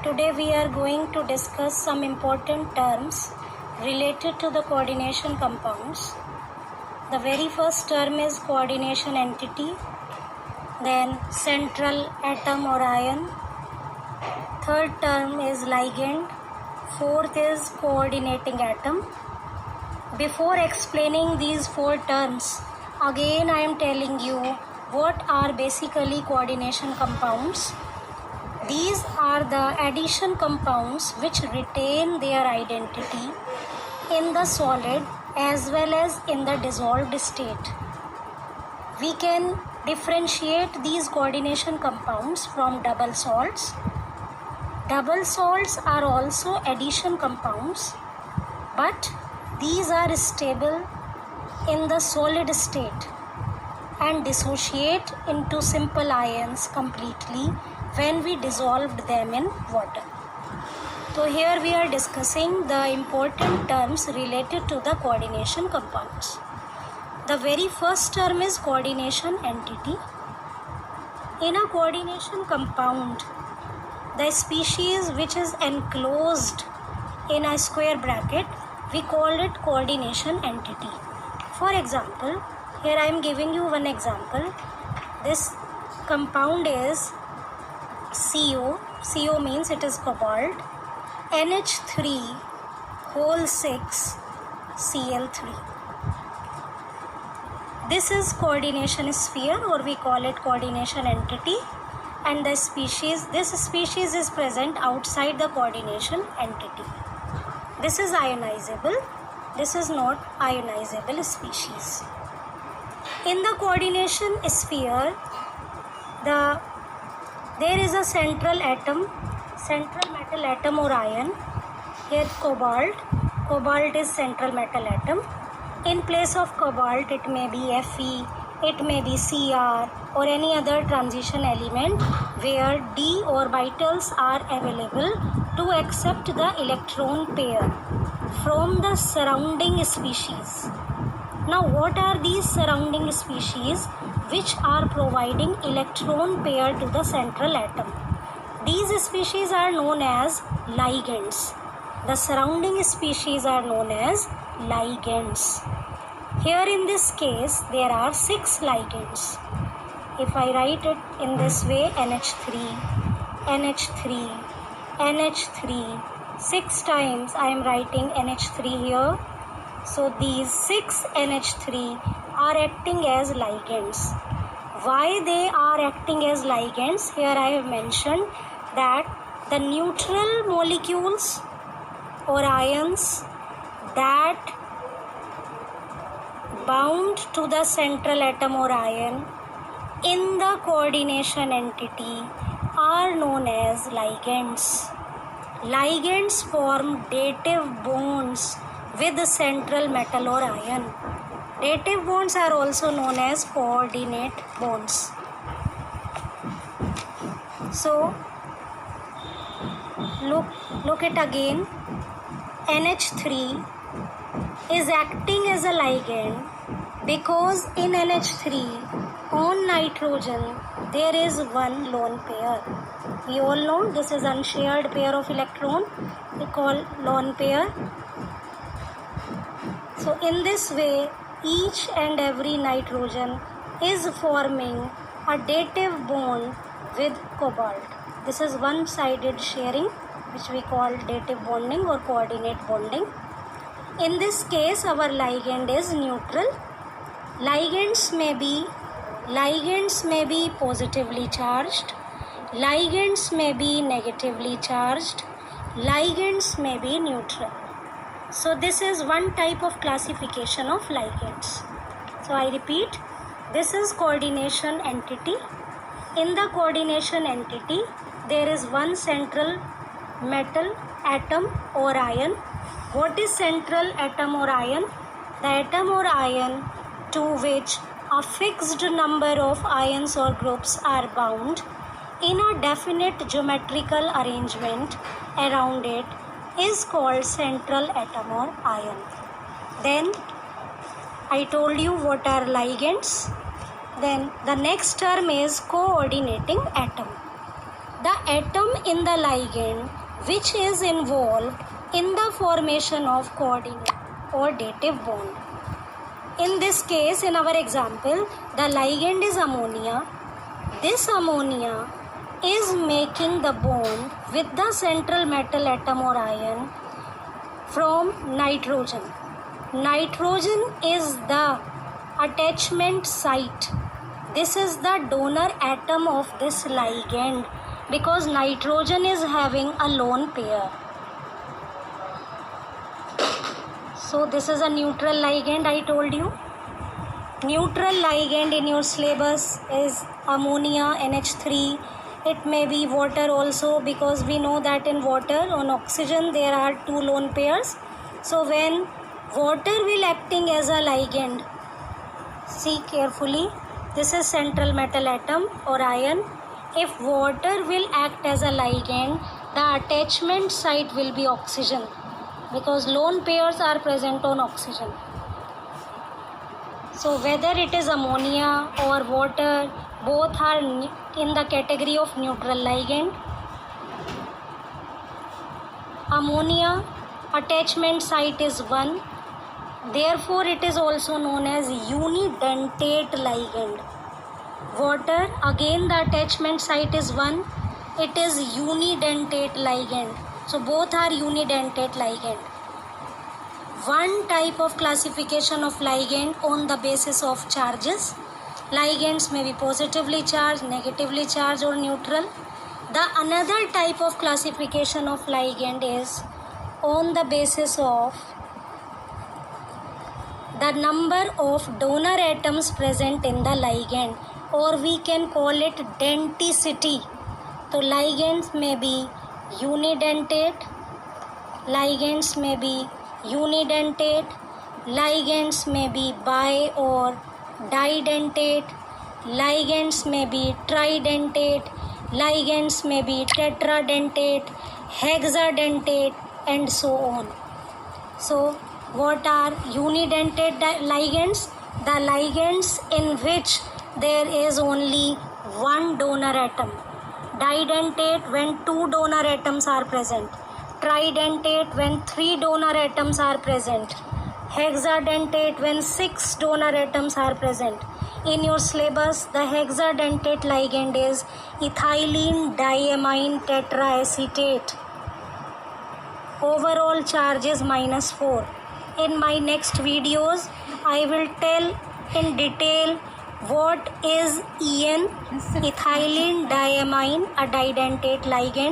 Today we are going to discuss some important terms related to the coordination compounds. The very first term is coordination entity, then central atom or ion. Third term is ligand. Fourth is coordinating atom. Before explaining these four terms, again I am telling you what are basically coordination compounds. These are the addition compounds which retain their identity in the solid as well as in the dissolved state. We can differentiate these coordination compounds from double salts. Double salts are also addition compounds, but these are stable in the solid state and dissociate into simple ions completely when we dissolved them in water. So here we are discussing the important terms related to the coordination compounds. The very first term is coordination entity. In a coordination compound, the species which is enclosed in a square bracket, we call it coordination entity. For example, here I am giving you one example. This compound is CO. CO means it is cobalt. NH3 whole 6 Cl3. This is coordination sphere, or we call it coordination entity, and this species is present outside the coordination entity. This is ionizable. This is not ionizable species. In the coordination sphere, there is a central atom, central metal atom or ion. Here cobalt. Cobalt is central metal atom. In place of cobalt, it may be Fe, it may be Cr, or any other transition element where d orbitals are available to accept the electron pair from the surrounding species. Now, what are these surrounding species which are providing electron pair to the central atom? These species are known as ligands. The surrounding species are known as ligands. Here in this case, there are 6 ligands. If I write it in this way, NH3, NH3, NH3, 6 times I am writing NH3 here. So these 6 NH3 are acting as ligands. Why they are acting as ligands? Here I have mentioned that the neutral molecules or ions that bound to the central atom or ion in the coordination entity are known as ligands. Ligands form dative bonds with the central metal or ion. Dative bonds are also known as coordinate bonds. So, look it again. NH3 is acting as a ligand because in NH3 on nitrogen there is one lone pair. We all know this is unshared pair of electron. We call lone pair. So in this way, each and every nitrogen is forming a dative bond with cobalt. This is one-sided sharing, which we call dative bonding or coordinate bonding. In this case, our ligand is neutral. Ligands may be positively charged. Ligands may be negatively charged. Ligands may be neutral. So this is one type of classification of ligands. So I repeat, this is coordination entity. In the coordination entity, there is one central metal atom or ion. What is central atom or ion? The atom or ion to which a fixed number of ions or groups are bound in a definite geometrical arrangement around it is called central atom or ion. Then I told you what are ligands. Then the next term is coordinating atom. the atom in the ligand which is involved in the formation of coordinate or dative bond. In this case, in our example, the ligand is ammonia. This ammonia is making the bond with the central metal atom or ion from nitrogen. Nitrogen is the attachment site. This is the donor atom of this ligand because nitrogen is having a lone pair. So this is a neutral ligand, I told you. Neutral ligand in your syllabus is ammonia, NH3. It may be water also because we know that in water on oxygen there are two lone pairs. So when water will acting as a ligand, see carefully, this is central metal atom or ion. If water will act as a ligand, the attachment site will be oxygen because lone pairs are present on oxygen. So whether it is ammonia or water, both are in the category of neutral ligand. Ammonia attachment site is 1. Therefore, it is also known as unidentate ligand. Water, again the attachment site is 1. It is unidentate ligand. So both are unidentate ligand. One type of classification of ligand on the basis of charges. Ligands may be positively charged, negatively charged or neutral. The another type of classification of ligand is on the basis of the number of donor atoms present in the ligand, or we can call it denticity. So ligands may be unidentate, ligands may be unidentate, ligands may be bi or didentate, ligands may be tridentate, ligands may be tetradentate, hexadentate, and so on. So what are unidentate ligands? The ligands in which there is only one donor atom. Didentate when two donor atoms are present. Tridentate when 3 donor atoms are present. Hexadentate when 6 donor atoms are present. In your syllabus, the hexadentate ligand is ethylene diamine tetraacetate. Overall charge is -4. In my next videos, I will tell in detail what is EN, ethylene diamine, a didentate ligand.